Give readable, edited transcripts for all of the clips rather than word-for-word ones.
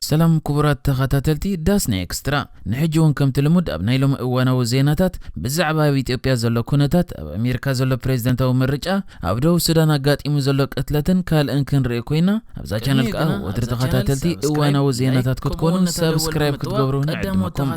سلام كبرات تخاتلتي داسني اكسترا نحجون كم تلمود ابنايلوم اوانا وزيناتات بزعبا بإثيوبيا زلو كونتات اب امريكا زلو بريزيدنت او مرجع ابدو سودان اغاطيمو زلو قتلتن كال انكن ري كوينا ابزا channel كا ودر تخاتلتي اوانا وزيناتات كتكونون سبسكرايب كتغبرو نعدمكم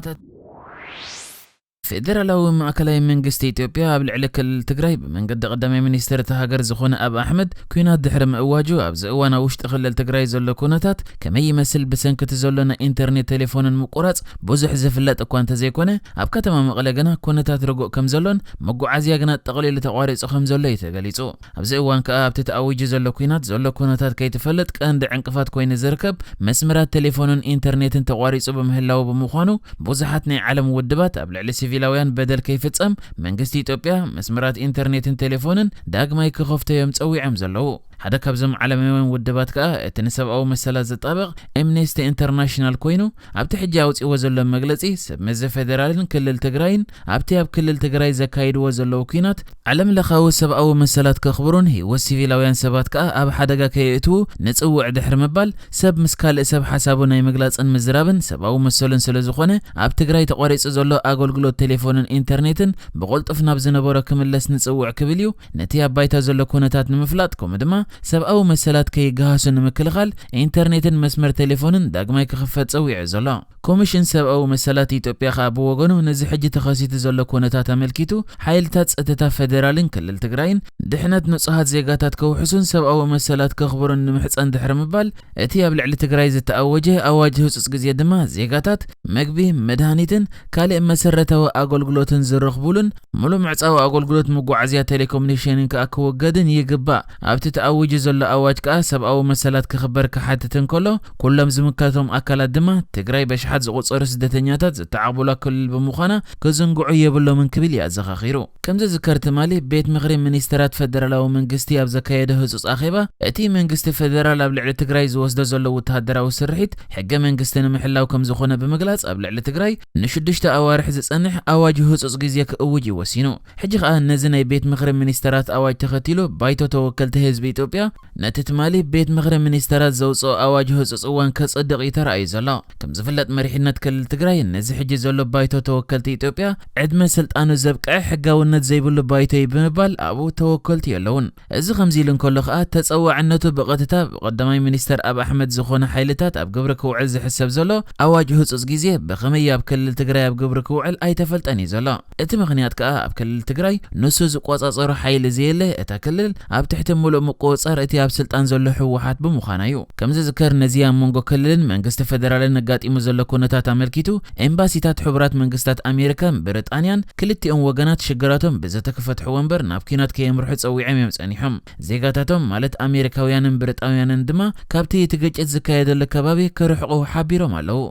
فدرالو معكلاي منغست إثيوبيا بالعلى كل تግራይ بمنقد قدامي ሚኒስትር ተሃገር ዝኾነ አብ አሕመድ ኩናት ድሕሪ ምእዋጁ ኣብዚ እዋን ውሽጢ ክልል ትግራይ ዘሎ ኩነታት ከመይ ይመስል ብሰንኪቲ ዘሎና ኢንተርኔት ቴሌፎንን ምቁራጽ ብዙሕ ዝፍለጥ እኳ እንተዘይኮነ ኣብ ከተማ መቐለ ገና ኩነታት ርጉእ ከም ዘሎን መጓዓዝያ ገና ጠቕሊሉ ተቋሪጹ ከም ዘሎ ይተገሊጹ ኣብዚ እዋን ከ ኣብቲ ተኣውጅ ዘሎ ኩናት ዘሎ ኩነታት ከይተፈለጥ ቀንዲ ዕንቅፋት ኮይኑ ዝርከብ መስመራት ቴሌፎንን ኢንተርኔትን ተቋሪጹ በምህላው ብምዃኑ ብዙሓት ናይ ዓለም ውድባት ኣብ ልዕሊ ሲቪላውያን በደል ከይፍጸም መንግስቲ ኢትዮጵያ መስመራት ኢንተርኔትን ቴሌፎንን ዳግማይ ክኸፍተዮም ጸዊዖም ዘለዉ حدا كابزم عالميون ودبات كا اتنسبقو مسلا زطابق امنيستي انترناشنال كوينو ابتي حجا وصي وزلو مغلصي سمز فدرالن كلل تግራይን ابتي اب كلل تግራይ زكايد وزلو كينات علم لخاو سبقو مسلات كخبرون هي وسيفيلاوያን سبات كا اب حدغا كيتو نصوع دحر مبال سب مسكال سب حسابو ناي مغلاصن مزرابن سبقو مسلن ስለዝኾነ اب تግራይ ተቋሪጽ ዘሎ አገልግሎት ቴሌፎንን ኢንተርኔትን በቆልጥፍ ናብ ዝነበረ ክምለስ ንጽውዕ ክብልዩ ነቲ አባይታ ዘሎ ኩነታት ንምፍላጥ ኮምድማ سبقو مسلات كي جهاسن مكلخال انترنتن مسمر تليفونن داغماي كخفت صويع زلا كوميشن سبقو مسلات ኢትዮጵያ خابو وغنو نزي حج تخاسيت زلو كونتا تملكيتو حيلتات صتتا فدرالن كلل تግራይን ድሕነት ንጹሃት ዜጋታት ከውሕሱን ሰብአዊ መሰላት ከኽብሩን ንምሕፀን ድሕሪ ምባል እቲ ኣብ ልዕሊ ትግራይ ዝተኣወጀ ኣዋጅ ህጹጽ ግዜ ድማ ዜጋታት መግቢ መድሃኒትን ካልእ መሰረታዊ ኣገልግሎትን ዝረኽቡሉን ሙሉእ ምዕጻዊ ኣገልግሎት መጓዓዝያ ቴሌኮሙኒኬሽንን ከኣክወገድን ይግባእ ኣብቲ ተኣውጅ ዘሎ ኣዋጅ ከኣ ሰብአዊ መሰላት ክኽበር ክሓትትን ከሎ ኩሎም ዝምካቶም ኣካላት ድማ ትግራይ በሽሓት ዝቑጸሩ ስደተኛታት ዝተዓቕብላ ክልል ብምዃና ክዝንግዑ የብሎምን ክብል ያዘኻኺሩ ከምዚ ዝከርቲ ማሊ ቤት ምኽሪ ሚኒስትራት ፌደራላዊ መንግስቲ ኣብ ዘካየደ ህጹጽ ኣኼባ እቲ መንግስቲ ፌደራል ኣብ ልዕሊ ትግራይ ዝወስዶ ዘሎ ወተሃደራዊ ስርሒት ሕገ መንግስቲ ንምሕላው ከም ዝኾነ ብምግላጽ ኣብ ልዕሊ ትግራይ ንሽዱሽተ ኣዋርሕ ዝጸንሕ ኣዋጅ ህጹጽ ግዜ ክእውጅ ይወሲኑ ሕጂ ኸኣ ነዚ ናይ ቤት ምኽሪ ሚኒስትራት ኣዋጅ ተኸቲሉ ባይቶ ተወከልቲ ህዝቢ ኢትዮጵያ ነቲ ትማሊ ቤት ምኽሪ ሚኒስትራት ዘውጽኦ ኣዋጅ ህጹጽ እዋን ከጸድቕ ይተረኣዩ ዘሎ ከም ዝፍለጥ መሪሕነት ክልል ትግራይ ነዚ ሕጂ ዘሎ ባይቶ ተወከልቲ ኢትዮጵያ ዕድመ ስልጣኑ ዘብቅዕ ሕጋውነት ዘይብሉ ባይቶ ብምባል ኣብኡ ተወከልቲ የለውን እዚ ከምዚ ኢሉ እንከሎ ኸኣ ተጸዋዕነቱ ብቐጥታ ብቐዳማይ ሚኒስትር አብ አሕመድ ዝኾነ ሓይልታት ኣብ ግብሪ ክውዕል ዝሕሰብ ዘሎ ኣዋጅ ህጹጽ ግዜ ብኸመይ ኣብ ክልል ትግራይ ኣብ ግብሪ ክውዕል ኣይተፈልጠን እዩ ዘሎ እቲ ምኽንያት ከኣ ኣብ ክልል ትግራይ ንሱ ዝቆጻጸሩ ሓይሊ ዘየለ እታ ክልል ኣብ ትሕቲ ሙሉእ ምቁጽጻር እቲ ኣብ ስልጣን ዘሎ ህወሓት ብምዃና እዩ ከምዚ ዝከር ነዚ ኣብ መንጎ ክልልን መንግስቲ ፌደራልን ነጋጢሙ ዘሎ ኩነታት ኣመልኪቱ ኤምባሲታት ሕቡራት መንግስታት ኣሜሪካን ብሪጣንያን ክልቲኦም ወገናት ሽግራቶም ብዘተከፈትሑ ወንበር ናብ ኩናት ከየምርሑ ጸዊዖም እዮም ጸኒሖም ዜጋታቶም ማለት ኣሜሪካውያንን ብሪጣንያንን ድማ ካብቲ እቲ ግጭት ዝካየደሉ ከባቢ ክርሕቑ ሓቢሮም ኣለዉ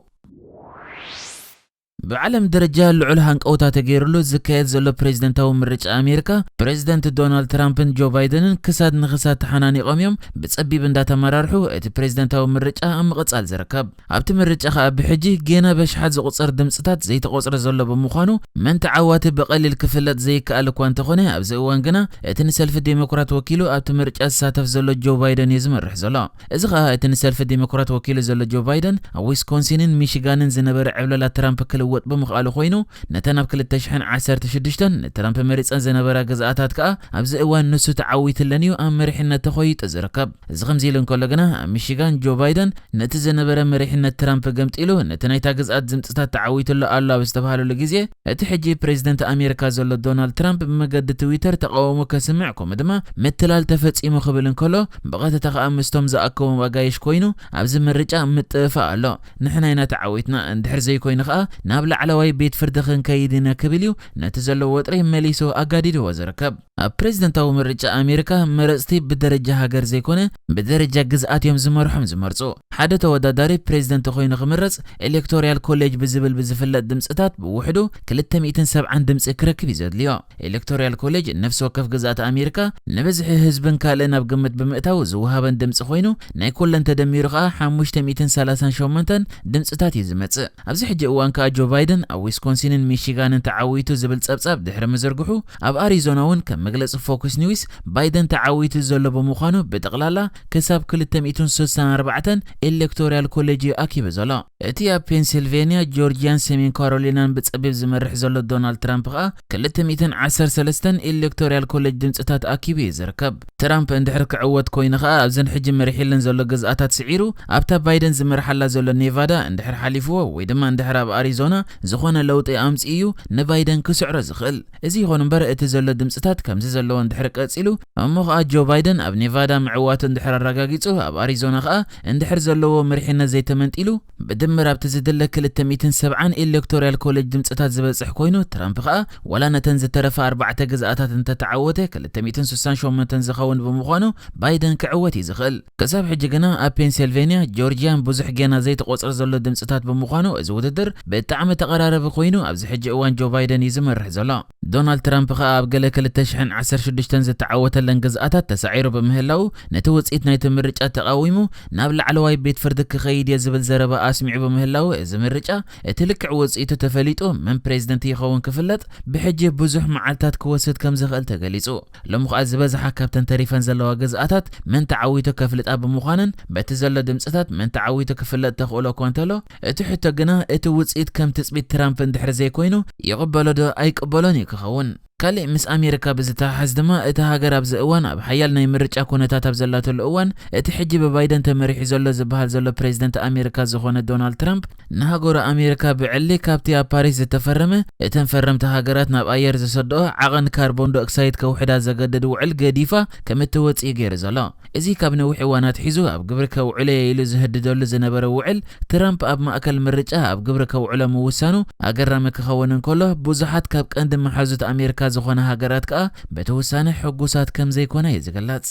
بعلم درجة العلا هنقوتا تغيرلو زكايت زلو بريزيدنتاو مرجع أمريكا بريزيدنت دونالد ترامبن جو بايدنن كساد نخسات حناني قوميوم بتصبيب انداتا مرارحو اتي بريزيدنتاو مرجع ام قصال زركب ابت مرجع خا بحجي جينا بشحات زقصر دمصتات زي تقصر زلو بمخانو من تعوات بقليل كفلت زي كالو كوانت خونه ابز اوان غنا اتن سلف ديمقراط وكيلو ابت مرجع ساتف زلو جو بايدن يزمرح زلو اذا خا اتن سلف ديمقراط وكيلو زلو جو بايدن ويسكونسينن ميشيغانن زنبر عبللا ترامب كلو ወጥ በመخالو ኮይኑ ነተናብ 2016 ነትራምፕ መሪፀን ዘነበራ ገዛኣታት ከኣ ኣብዚ እዋን ንሱ ተዓዊትለኒዩ ኣብ መሪሕነት ተኾይጡ ዝርከብ እዚ ከምዚ ኢሉ እንከሎ ግና ሚሽጋን ጆ ባይደን ነቲ ዘነበረ መሪሕነት ትራምፕ ገምጢሉ ነቲ ናይታ ገዛኣት ዝምፅታት ተዓዊትሉ ኣሎ ኣብ ዝተባሃለሉ ግዜ እቲ ሕጂ ፕሬዝደንት ኣሜሪካ ዘሎ ዶናልድ ትራምፕ ብመገዲ ትዊተር ተቃውሞ ከስምዕ ከም ድማ ምትላል ተፈጺሙ ክብል እንከሎ በቐጥታ ከኣ ምስቶም ዝኣከቡ ኣጋይሽ ኮይኑ ኣብዚ ምርጫ ምጥፋ ኣሎ ንሕና ኢና ተዓዊትና እንድሕር ዘይኮይኑ ከኣ ናብ لعلوي بيت فردخن كيدنا كبليو نتزلو وطري مليسو أقاديدو وزركب بريزيدنتاو مرجع أمريكا مرستي بدرجة هاجر زيكونه بدرجة جزءات يوم زمرحم زمرصو حدا توداداري بريزيدنت خوين خمرص إلكتوريال كوليج بزبل بزفلت دمصتات بوحدو 370 دمص كركب يزدليو إلكتوريال كوليج نفس وقف جزءات أمريكا نبزح حزبن كالنا بقمت بمئتاو زوهابن دمص خوينو ناي كلن تدميرغا 538 دمصتات يزمص ابزي حجي وان كا جو ባይደን ኣብ ዊስኮንሲንን ሚሽጋንን ተዓዊቱ ዝብል ጸብጻብ ድሕሪ መዘርግሑ ኣብ ኣሪዞና እውን ከም መግለጺ ፎክስ ኒውስ ባይደን ተዓዊቱ ዘሎ ብምዃኑ ብጠቕላላ ክሳብ 264 ኤሌክቶራል ኮሌጅ ኣኪበ ዘሎ እቲ ኣብ ፔንሲልቬንያ ጆርጂያን ሰሜን ካሮሊናን ብጸቢብ ዝመርሕ ዘሎ ዶናልድ ትራምፕ ኸኣ 213 ኤሌክቶራል ኮሌጅ ድምጽታት ኣኪቡ ይዝርከብ ትራምፕ እንድሕር ክዕወት ኮይኑ ኸኣ ኣብዘን ሕጂ መሪሒለን ዘሎ ገዝኣታት ስዒሩ ኣብታ ባይደን ዝመርሓላ ዘሎ ኔቫዳ እንድሕር ሓሊፍዎ ወይ ድማ እንድሕር ኣብ ኣሪዞና ዝኾነ ለውጢ ኣምጽኡ ንባይደን ክስዕሮ ዝኽእል እዚ ይኹን እምበር እቲ ዘሎ ድምጽታት ከምዚ ዘለዎ እንድሕር ቀጺሉ እሞ ኸኣ ጆ ባይደን ኣብ ኔቫዳ ምዕዋቱ እንድሕር ኣረጋጊጹ ኣብ ኣሪዞና ኸኣ እንድሕር ዘለዎ መሪሕነት ዘይተመንጢሉ ብድምር ኣብቲ ዝድለ 270 ኤሌክቶራል ኮሌጅ ድምጽታት ዝበጽሕ ኮይኑ ትራምፕ ኸኣ ወላ ነተን ዝተረፈ 4 ግዝኣታት እንተተዓወተ 268 ዝኸውን ብምዃኑ ባይደን ክዕወት ይዝኽእል ክሳብ ሕጂ ግና ኣብ ፔንሲልቬንያ ጆርጂያን ብዙሕ ገና ዘይተቆጽር ዘሎ ድምጽታት ብምዃኑ እዚ ውድድር ብጣዕሚ ተቐራረበ ኮይኑ ኣብዚ ሕጂ እዋን ጆ ባይደን ይዝመርሕ ዘሎ ዶናልድ ትራምፕ ኸኣ ኣብ ገለ 2016 ዝተዓወተለን ግዝኣታት ተሳዒሩ በምህላው ነቲ ውጽኢት ናይቲ ምርጫ ተቃዊሙ ናብ ላዕለዋይ ቤት ፍርዲ ክኸይድ ዝብል ዘረባ ኣስሚዑ በምህላው እዚ ምርጫ እቲ ልክዕ ውጽኢቱ ተፈሊጡ መን ፕሬዝደንት ይኸውን ክፍለጥ ብሕጂ ብዙሕ መዓልታት ክወስድ ከም ዝኽእል ተገሊጹ ሎሚ ኸኣ ዝበዝሓ ካብተን ተሪፈን ዘለዋ ግዝኣታት መን ተዓዊቱ ከፍልጣ ብምዃነን በቲ ዘሎ ድምጽታት መን ተዓዊቱ ክፍለጥ ተኽእሎ እኳ እንተሎ እቲ ሕቶ ግና እቲ ውጽኢት ከም ትጽቢት ትራምፕ እንድሕር ዘይኮይኑ ይቕበሎ ዶ ኣይቅበሎን ክኸውን ካልእ ምስ ኣሜሪካ ብዝተሓሓዝ ድማ እቲ ሃገር ኣብዚ እዋን ኣብ ሓያል ናይ ምርጫ ኩነታት ኣብ ዘላትሉ እዋን እቲ ሕጂ ብባይደን ተመሪሑ ዘሎ ዝበሃል ዘሎ ፕሬዝደንት ኣሜሪካ ዝኾነ ዶናልድ ትራምፕ ንሃገሩ ኣሜሪካ ብዕሊ ካብቲ ኣብ ፓሪስ ዝተፈረመ እተን ፈረምቲ ሃገራት ናብ ኣየር ዘሰድኦ ዓቐን ካርቦን ዳይኦክሳይድ ከውሕዳ ዘገድድ ውዕል ገዲፋ ከም እትወጽእ ገይሩ ዘሎ እዚ ካብ ነዊሕ እዋናት ሒዙ ኣብ ግብሪ ከውዕሎ ኢሉ ዝህድደሉ ዝነበረ ውዕል ትራምፕ ኣብ ማእከል ምርጫ ኣብ ግብሪ ከውዕሎ ምውሳኑ ኣገራሚ ክኸውን እንከሎ ብዙሓት ካብ ቀንዲ መሓዙት ኣሜሪካ ዝኾነ ሃገራት ከኣ በቲ ውሳነ ሕጉሳት ከም ዘይኮነ ይዝገለጽ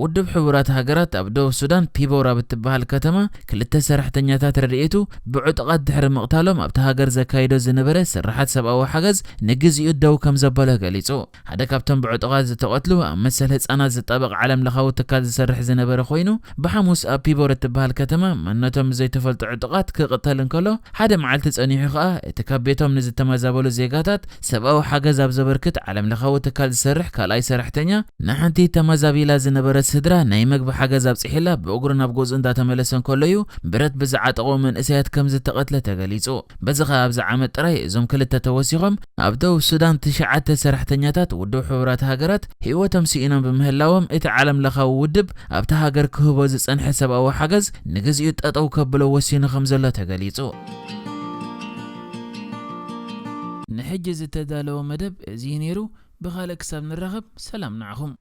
ውድብ ሕቡራት ሃገራት ኣብ ደቡብ ሱዳን ፒቦራ ብትበሃል ከተማ ክልተ ሰራሕተኛታት ረድኤቱ ብዕጡቓት ድሕሪ ምቕታሎም ኣብቲ ሃገር ዘካይዶ ዝነበረ ስራሓት ሰብኣዊ ሓገዝ ንግዚኡ ደው ከም ዘበለ ገሊጹ ሓደ ካብቶም ብዕጡቓት ዝተቐትሉ ኣብ መሰል ህፃናት ዝጠበቕ ዓለም ለኻዊ ትካል ዝሰርሕ ዝነበረ ኮይኑ ብሓሙስ ኣብ ፒቦራ እትበሃል ከተማ ማንነቶም ዘይተፈልጡ ዕጡቓት ክቕተል እንከሎ ሓደ መዓልቲ ጸኒሑ ኸኣ እቲ ካብ ቤቶም ንዝተመዛበሉ ዜጋታት ሰብኣዊ ሓገዝ ኣብ ዘበርክት ዓለም ለኻዊ ትካል ዝሰርሕ ካልኣይ ሰራሕተኛ ንሓንቲ ተመዛቢላ ዝነበረ ስድራ ናይ መግቢ ሓገዝ ኣብጽሒላ ብእግሩ ናብ ገዝኡ እንዳተመለሰን ከለዩ ብረት ብዝዓጠቑ መንእሰያት ከም ዝተቐትለ ተገሊጹ በዚ ኸኣ ኣብዚ ዓመት ጥራይ እዞም ክልተ ተወሲኾም ኣብ ደቡብ ሱዳን 9 ሰራሕተኛታት ውድብ ሕቡራት ሃገራት ህይወቶም ሲኢኖም በምህላዎም እቲ ዓለም ለኻዊ ውድብ ኣብቲ ሃገር ክህቦ ዝጸንሐ ሰብኣዊ ሓገዝ ንግዚኡ ጠጠው ከብሎ ወሲኑ ከም ዘሎ ተገሊጹ ንሕጂ ዝተዳለወ መደብ እዚ ነይሩ ብኻልእ ክሳብ ንራኸብ ሰላም ንዓኹም